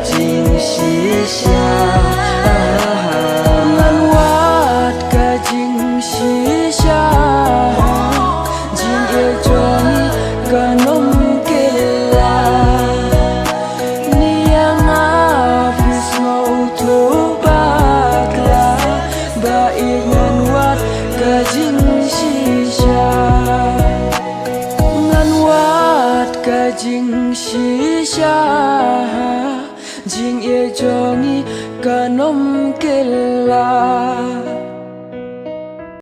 jing shisha ngan wat ka jing shisha jing e jon ka nom kela niang afis mau to bakla ba ngan wat ka jing shisha ngan wat ka jing shisha jing e jon